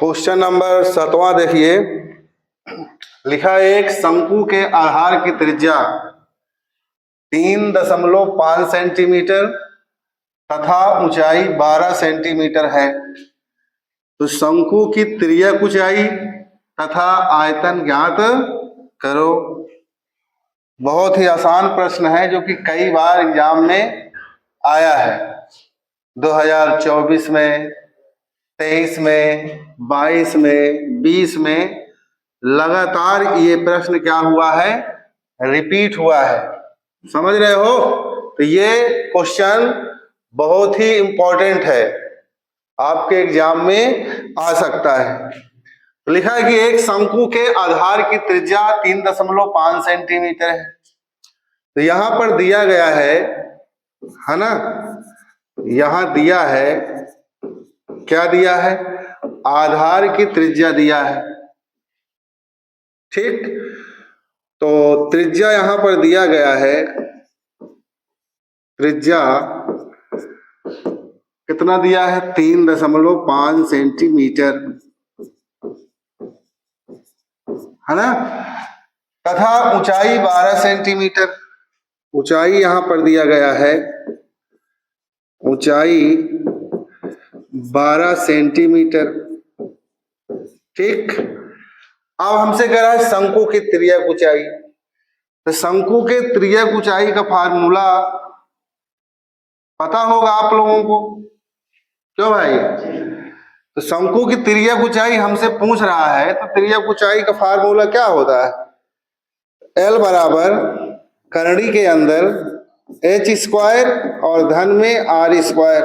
Question number 7वां देखिए, लिखा है एक शंकु के आधार की त्रिज्या 3.5 सेंटीमीटर तथा ऊंचाई 12 सेंटीमीटर है, तो शंकु की तिर्यक ऊंचाई तथा आयतन ज्ञात करो। बहुत ही आसान प्रश्न है जो कि कई बार एग्जाम में आया है। 2024 में, 23 में, 22 में, 20 में लगातार ये प्रश्न क्या हुआ है, रिपीट हुआ है। समझ रहे हो? तो ये क्वेश्चन बहुत ही इंपॉर्टेंट है, आपके एग्जाम में आ सकता है। तो लिखा है कि एक शंकु के आधार की त्रिज्या 3.5 सेंटीमीटर है। तो यहां पर दिया गया है ना, यहां दिया है, क्या दिया है, आधार की त्रिज्या दिया है। ठीक, तो त्रिज्या यहां पर दिया गया है, त्रिज्या कितना दिया है, 3.5 सेंटीमीटर है ना, तथा ऊंचाई 12 सेंटीमीटर। ऊंचाई यहां पर दिया गया है, ऊंचाई 12 सेंटीमीटर। ठीक, अब हमसे कह रहा है शंकु की तिर्यक ऊंचाई। तो शंकु के तिर्यक ऊंचाई का फार्मूला पता होगा आप लोगों को, क्यों भाई? तो शंकु की तिर्यक ऊंचाई हमसे पूछ रहा है, तो तिर्यक ऊंचाई का फार्मूला क्या होता है, L बराबर करणी के अंदर h स्क्वायर और धन में r स्क्वायर,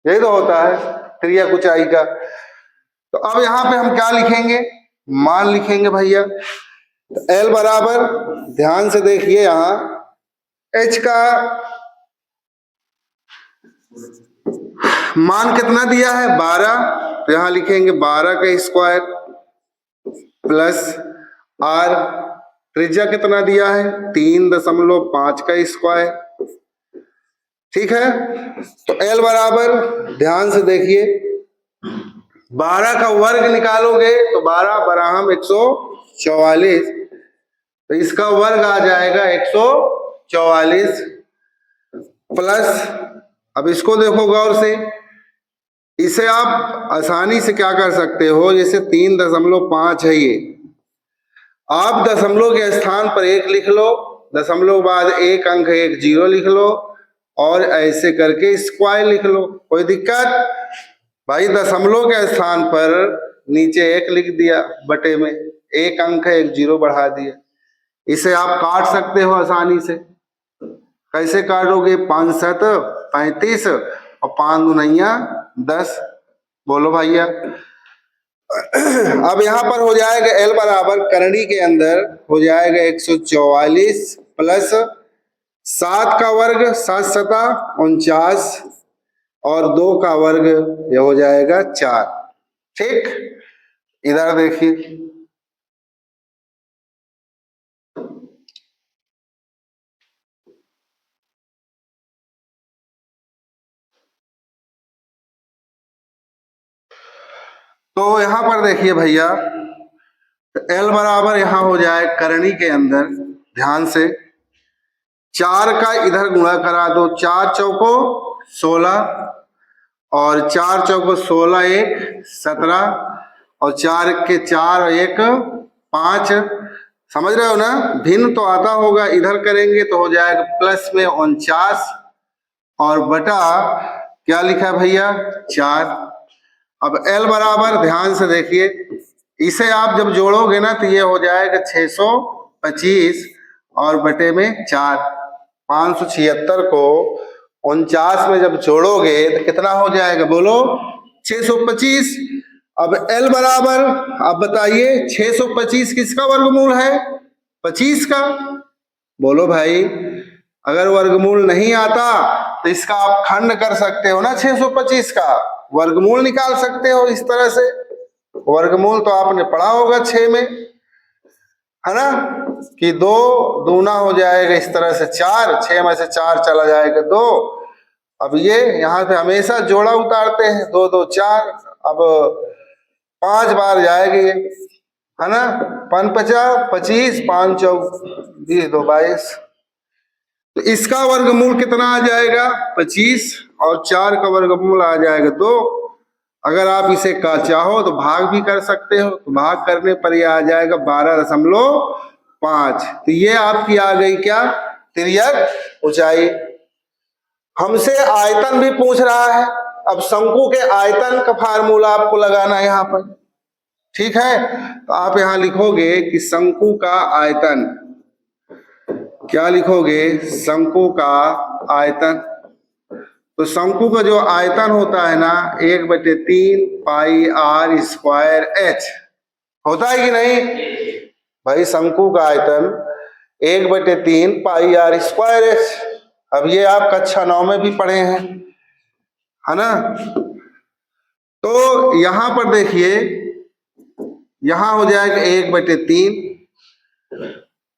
यही तो होता है तिर्यक ऊंचाई का। तो अब यहाँ पे हम क्या लिखेंगे, मान लिखेंगे भैया। तो L बराबर, ध्यान से देखिए, यहाँ h का मान कितना दिया है, 12, तो यहां लिखेंगे 12 का स्क्वायर प्लस r, त्रिज्या कितना दिया है, 3.5 का स्क्वायर। ठीक है, तो L बराबर, ध्यान से देखिए, 12 का वर्ग निकालोगे तो 12 बराबर 144, तो इसका वर्ग आ जाएगा 144 प्लस, अब इसको देखो गौर से, इसे आप आसानी से क्या कर सकते हो, जैसे 3.5 है ये, आप दशमलव के स्थान पर 1 लिख लो, दशमलव बाद एक अंक 1 0 लिख लो, और ऐसे करके स्क्वायर लिख लो, कोई दिक्कत? भाई दशमलव के स्थान पर नीचे 1 लिख दिया, बटे में एक अंक है 1 0 बढ़ा दिया। इसे आप काट सकते हो आसानी से। कैसे काटोगे, 5 7 35 और 5 9 10, बोलो भैया। अब यहां पर हो जाएगा L बराबर करणी के अंदर हो जाएगा 144 प्लस 7 का वर्ग 7 7 49 और 2 का वर्ग ये हो जाएगा 4। ठीक, इधर देखिए, तो यहां पर देखिए भैया, L बराबर यहां हो जाए करणी के अंदर, ध्यान से 4 का इधर गुणा करा दो, 4 चौको 16 और 4 चौको 16 1 17 और 4 के 4 और 1 5, समझ रहे हो ना? भिन्न तो आता होगा, इधर करेंगे तो हो जाएगा प्लस में 49 और बटा क्या लिखा है भैया, 4। अब L बराबर, ध्यान से देखिए, इसे आप जब जोड़ोगे ना तो ये हो जाएगा 625 और बटे में 4। 576 को 49 में जब जोड़ोगे तो कितना हो जाएगा, बोलो? 625। अब L बराबर, अब बताइए 625 किसका वर्गमूल है, 25 का। बोलो भाई, अगर वर्गमूल नहीं आता तो इसका आप खंड कर सकते हो ना, 625 का वर्गमूल निकाल सकते हो इस तरह से। वर्गमूल तो आपने पढ़ा होगा 6 में, है ना, कि 2 दूना हो जाएगा इस तरह से 4, 6 में से 4 चला जाएगा 2। अब ये यहाँ पे हमेशा जोड़ा उतारते हैं, 2 2 4, अब 5 बार जाएगी, है ना। 5 50 25, 5 चौक 20 2 22। तो इसका वर्गमूल कितना आ जाएगा 25, और 4 का वर्गमूल आ जाएगा 2। अगर आप इसे का चाहो तो भाग भी कर सकते हो, तो भाग करने पर यह आ जाएगा 12.5। तो ये आपकी आ गई क्या, तिर्यक ऊंचाई। हमसे आयतन भी पूछ रहा है। अब शंकु के आयतन का फार्मूला आपको लगाना है यहाँ पर, ठीक है। तो आप यहाँ लिखोगे कि शंकु का आयतन, क्या लिखोगे, शंकु का आयतन। तो शंकु का जो आयतन होता है ना 1/3 पाई आर स्क्वायर एच, होता है कि नहीं भाई। शंकु का आयतन 1/3 पाई आर स्क्वायर एच। अब ये आप कक्षा 9 में भी पढ़े हैं, है ना। तो यहां पर देखिए, यहां हो जाएगा 1/3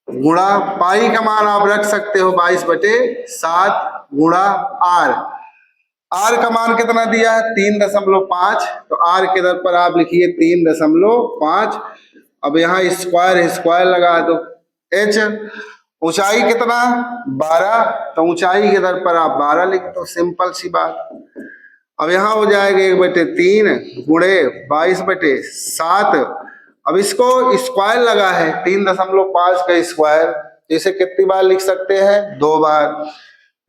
गुणा पाई का मान आप रख सकते हो 22/7 गुणा आर। आर का मान कितना दिया है 3.5, तो आर के दर पर आप लिखिए 3.5। अब यहाँ स्क्वायर स्क्वायर लगा दो। एच ऊंचाई कितना 12, तो ऊंचाई के दर पर आप 12 लिख दो, सिंपल सी बात। अब यहाँ हो जाएगा 1/3 गुणे 22/7। अब इसको स्क्वायर लगा है 3.5 का स्क्वायर, इसे कितनी बार लिख सकते हैं 2 बार।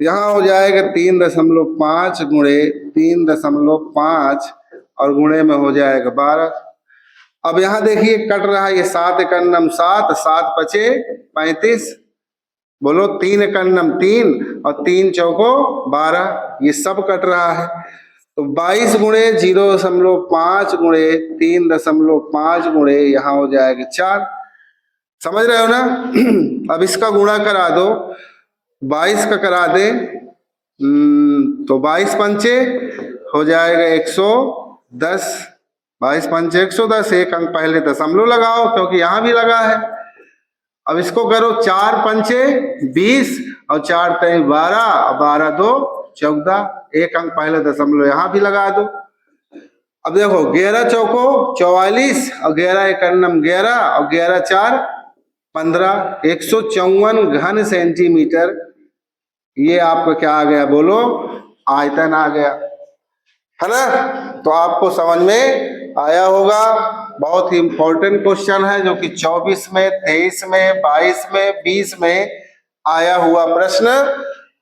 यहाँ हो जाएगा 3.5 गुणे 3.5 और गुणे में हो जाएगा 12। अब यहाँ देखिए कट रहा है, ये 7 एकन्नम 7, 7 पचे 35, बोलो 3 एकन्नम 3 और 3 चौको 12, ये सब कट रहा है। तो 22 गुणे 0.5 गुणे 3.5 गुणे यहाँ हो जाएगा 4। समझ रहे हो ना। अब इसका गुणा करा दो, 22 का करा दे, तो 22 पंचे हो जाएगा 110, 22 पंचे 110। एक अंक पहले दशमलव लगाओ क्योंकि यहां भी लगा है। अब इसको करो 4 पंचे 20 और 4 3 12 और 12 2 14, एक अंक पहले दशमलव यहां भी लगा दो। अब देखो 11 चौको 44 और 11 एकन्नम 11 और 11 4 15, 154 घन सेंटीमीटर ये आपका क्या आ गया, बोलो आयतन आ गया, है ना। तो आपको समझ में आया होगा। बहुत ही इंपॉर्टेंट क्वेश्चन है जो कि 24 में 23 में 22 में 20 में आया हुआ प्रश्न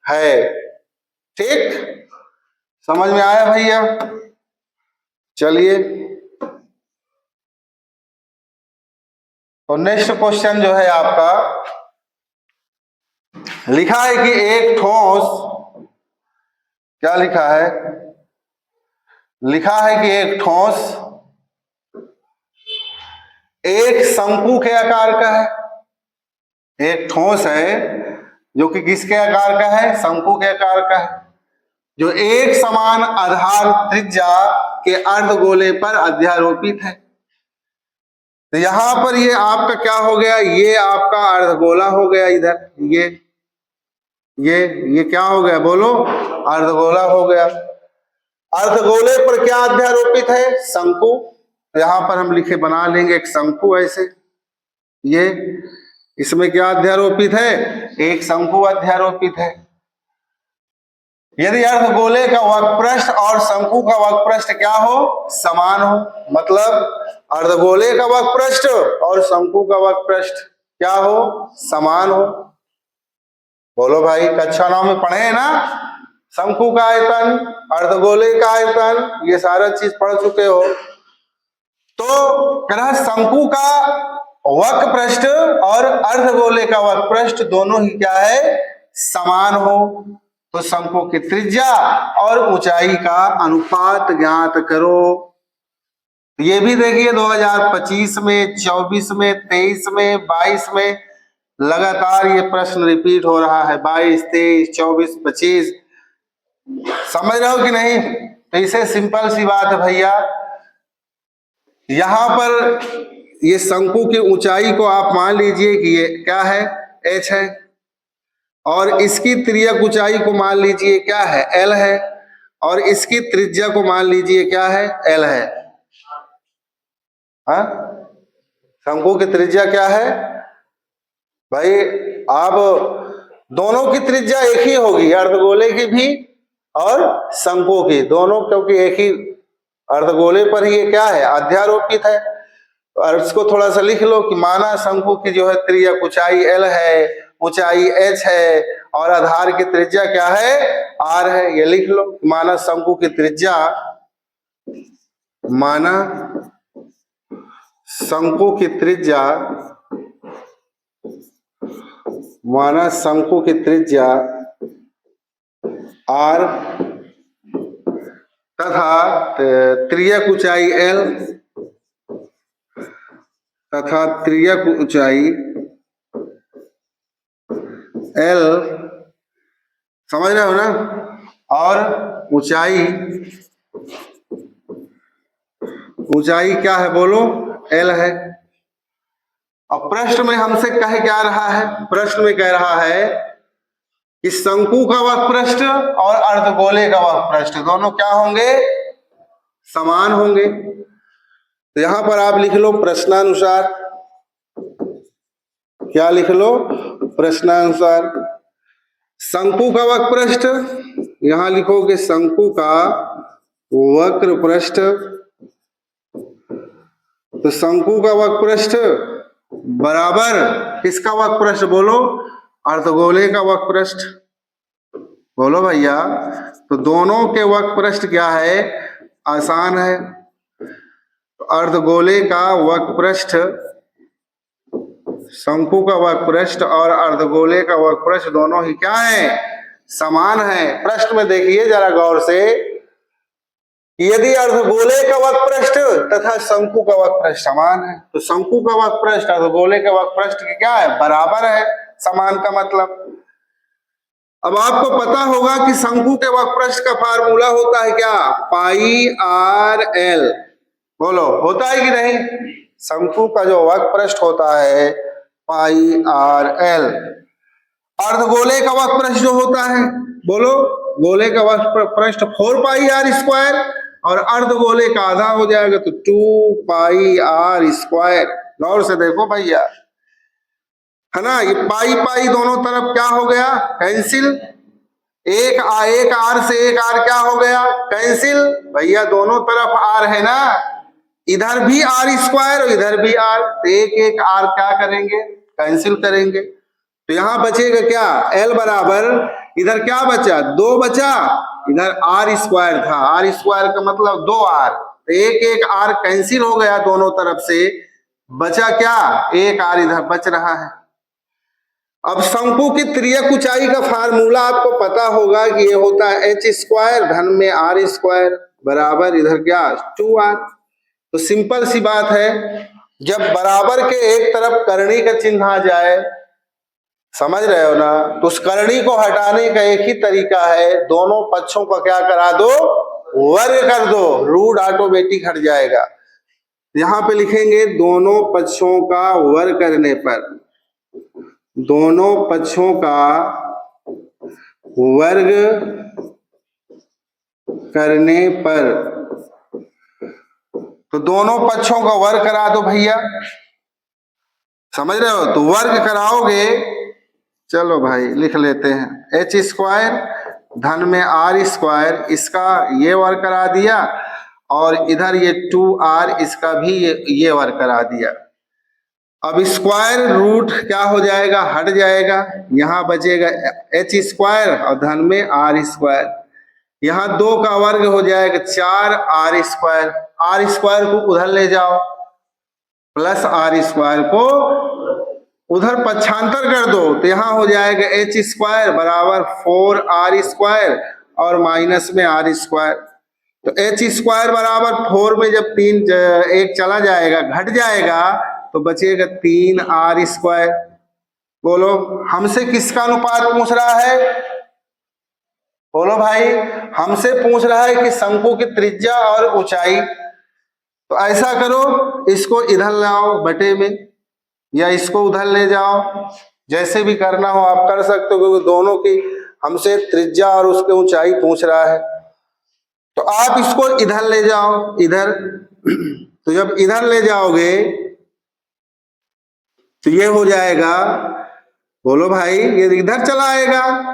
है। ठीक, समझ में आया भैया। चलिए, तो नेक्स्ट क्वेश्चन जो है आपका, लिखा है कि एक ठोस, क्या लिखा है, लिखा है कि एक ठोस एक शंकु के आकार का है। एक ठोस है जो कि किसके आकार का है, शंकु के आकार का है, जो एक समान आधार त्रिज्या के अर्धगोले पर अध्यारोपित है। तो यहां पर ये आपका क्या हो गया, ये आपका अर्धगोला हो गया। इधर ये क्या हो गया, बोलो अर्धगोला हो गया। अर्धगोले पर क्या अध्यारोपित है, शंकु। यहां पर हम लिखे बना लेंगे एक शंकु ऐसे, ये इसमें क्या अध्यारोपित है, एक शंकु अध्यारोपित है। यदि अर्धगोले का वक्रपृष्ठ और शंकु का वक्रपृष्ठ क्या हो, समान हो, मतलब अर्धगोले का वक्रपृष्ठ और शंकु का वक्रपृष्ठ क्या हो, समान हो। बोलो भाई, कक्षा 9 में पढ़े हैं ना, शंकु का आयतन, अर्धगोले का आयतन, ये सारा चीज पढ़ चुके हो। तो कह शंकु का वक्रपृष्ठ और अर्धगोले का वक्रपृष्ठ दोनों ही क्या है, समान हो। तो शंकु की त्रिज्या और ऊंचाई का अनुपात ज्ञात करो। ये भी देखिए 2025 में 24 में 23 में 22 में लगातार ये प्रश्न रिपीट हो रहा है, 22 23 24 25। समझ रहे हो कि नहीं। तो इसे सिंपल सी बात है भैया, यहां पर ये शंकु की ऊंचाई को आप मान लीजिए कि ये क्या है, h है, और इसकी तिर्यक ऊंचाई को मान लीजिए क्या है, l है, और इसकी त्रिज्या को मान लीजिए क्या है, l है। हाँ, शंकु की त्रिज्या क्या है भाई? आप दोनों की त्रिज्या एक ही होगी, अर्धगोले की भी और शंकु की, दोनों, क्योंकि एक ही अर्धगोले पर ही ये क्या है, अध्यारोपित है। और इसको थोड़ा सा लिख लो कि माना शंकु की जो है त्रिज्या, ऊंचाई L है, ऊंचाई H है और आधार की त्रिज्या क्या है, R है। ये लिख लो, माना शंकु की त्रिज्या, माना शंकु की त्रिज्या, माना शंकु की त्रिज्या R तथा त्रिज्यक ऊंचाई L तथा त्रिज्यक ऊंचाई L, समझ रहे हो ना, और ऊंचाई क्या है बोलो, L है। अब प्रश्न में हमसे कह क्या रहा है, प्रश्न में कह रहा है कि शंकु का वक्रपृष्ठ और अर्धगोले का वक्रपृष्ठ दोनों क्या होंगे, समान होंगे। तो यहां पर आप लिख लो प्रश्नानुसार, क्या लिख लो, प्रश्नानुसार शंकु का वक्रपृष्ठ, यहां लिखोगे शंकु का वक्रपृष्ठ, तो शंकु का वक्रपृष्ठ बराबर किसका वक्रपृष्ठ बोलो, अर्धगोले का वक्रपृष्ठ, बोलो भैया। तो दोनों के वक्रपृष्ठ क्या है, आसान है। अर्धगोले का वक्रपृष्ठ, शंकु का वक्रपृष्ठ और अर्धगोले का वक्रपृष्ठ दोनों ही क्या है, समान है। प्रश्न में देखिए जरा गौर से, यदि अर्धगोले का वक्रपृष्ठ तथा शंकु का वक्रपृष्ठ समान है, तो शंकु का वक्रपृष्ठ अर्धगोले के वक्रपृष्ठ के क्या है, बराबर है, समान का मतलब। अब आपको पता होगा कि शंकु के वक्रपृष्ठ का फार्मूला होता है क्या, पाई आर एल, बोलो होता है कि नहीं? शंकु का जो वक्रपृष्ठ होता है पाई आर एल। अर्धगोले का वक्रपृष्ठ जो होता है, बोलो, गोले का वक्रपृष्ठ 4 पाई आर स्क्वायर और अर्धगोले का आधा हो जाएगा तो 2 पाई आर स्क्वायर। गौर से देखो भैया, है ना, ये पाई पाई दोनों तरफ क्या हो गया, कैंसिल। एक आर से एक आर क्या हो गया, कैंसिल। भैया दोनों तरफ आर है ना, इधर भी आर स्क्वायर और इधर भी आर, तो एक एक आर क्या करेंगे, कैंसिल करेंगे। तो यहां बचेगा क्या, एल बराबर, इधर क्या बचा, 2 बचा, इधर आर स्क्वायर था, आर स्क्वायर का मतलब 2 आर, तो एक एक आर कैंसिल हो गया दोनों तरफ से, बचा क्या, एक आर इधर बच रहा है। अब शंकु की त्रिज्यक ऊंचाई का फार्मूला आपको पता होगा कि ये होता है एच स्क्वायर धन में आर स्क्वायर बराबर इधर क्या 2r। तो सिंपल सी बात है, जब बराबर के एक तरफ करनी का चिन्ह आ जाए, समझ रहे हो ना, तो उस करनी को हटाने का एक ही तरीका है, दोनों पक्षों का क्या करा दो, वर्ग कर दो, रूट ऑटोमेटिक हट जाएगा। यहां पे लिखेंगे दोनों पक्षों का वर्ग करने पर, दोनों पक्षों का वर्ग करने पर, तो दोनों पक्षों का वर्ग करा दो भैया, समझ रहे हो, तो वर्ग कराओगे, चलो भाई लिख लेते हैं, एच स्क्वायर धन में आर स्क्वायर, इसका ये वर्ग करा दिया और इधर ये 2r इसका भी ये वर्ग करा दिया। अब स्क्वायर रूट क्या हो जाएगा, हट जाएगा, यहां बचेगा एच स्क्वायर और धन में आर स्क्वायर, यहां 2 का वर्ग हो जाएगा 4r स्क्वायर, आर स्क्वायर को उधर ले जाओ प्लस आर स्क्वायर को उधर पक्षांतर कर दो, तो यहां हो जाएगा एच स्क्वायर बराबर 4r स्क्वायर और माइनस में आर स्क्वायर। तो एच स्क्वायर बराबर 4 में जब 3 एक चला जाएगा, घट जाएगा, तो बचेगा 3r स्क्वायर। बोलो हमसे किसका अनुपात पूछ रहा है, बोलो भाई, हमसे पूछ रहा है कि शंकु की त्रिज्या और ऊंचाई। तो ऐसा करो, इसको इधर लाओ बटे में या इसको उधर ले जाओ, जैसे भी करना हो आप कर सकते हो, क्योंकि दोनों की हमसे त्रिज्या और उसके ऊंचाई पूछ रहा है। तो आप इसको इधर ले जाओ, इधर तो जब इधर ले जाओगे तो ये हो जाएगा, बोलो भाई, ये इधर चला आएगा।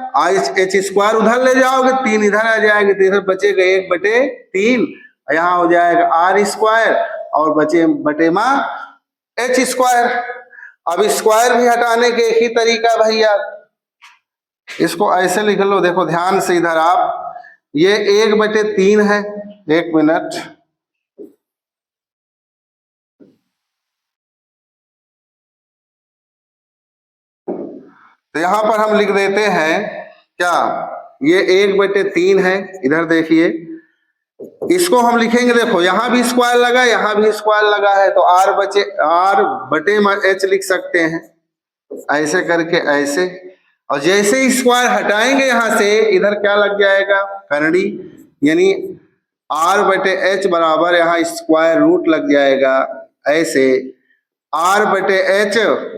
एच स्क्वायर उधर ले जाओगे 3 इधर आ जाएगी, तो इधर बचेगा 1/3, यहाँ हो जाएगा आर स्क्वायर और बचे बटे माँ एच स्क्वायर। अब स्क्वायर भी हटाने के एक ही तरीका भैया, इसको ऐसे लिख लो, देखो ध्यान से इधर आप, ये 1/3 है, 1 मिनट, तो यहां पर हम लिख देते हैं क्या, ये 1/3 है, इधर देखिए, इसको हम लिखेंगे, देखो यहां भी स्क्वायर लगा, यहां भी स्क्वायर लगा है, तो आर बटे एच लिख सकते हैं, ऐसे करके ऐसे, और जैसे ही स्क्वायर हटाएंगे यहां से, इधर क्या लग जाएगा, करड़ी, यानी r/h बराबर यहाँ स्क्वायर रूट लग जाएगा, ऐसे r/h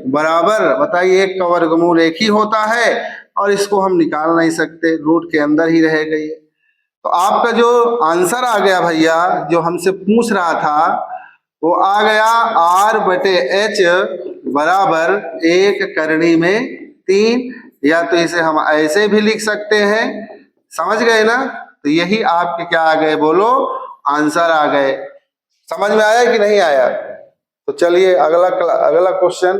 बराबर, बताइए, एक का वर्गमूल एक ही होता है और इसको हम निकाल नहीं सकते, रूट के अंदर ही रहेगा ये। तो आपका जो आंसर आ गया भैया, जो हमसे पूछ रहा था, वो आ गया r/h बराबर 1/3, या तो इसे हम ऐसे भी लिख सकते हैं, समझ गए ना। तो यही आपके क्या आ गए, बोलो, आंसर आ गए। समझ में आया कि नहीं आया? तो चलिए अगला क्वेश्चन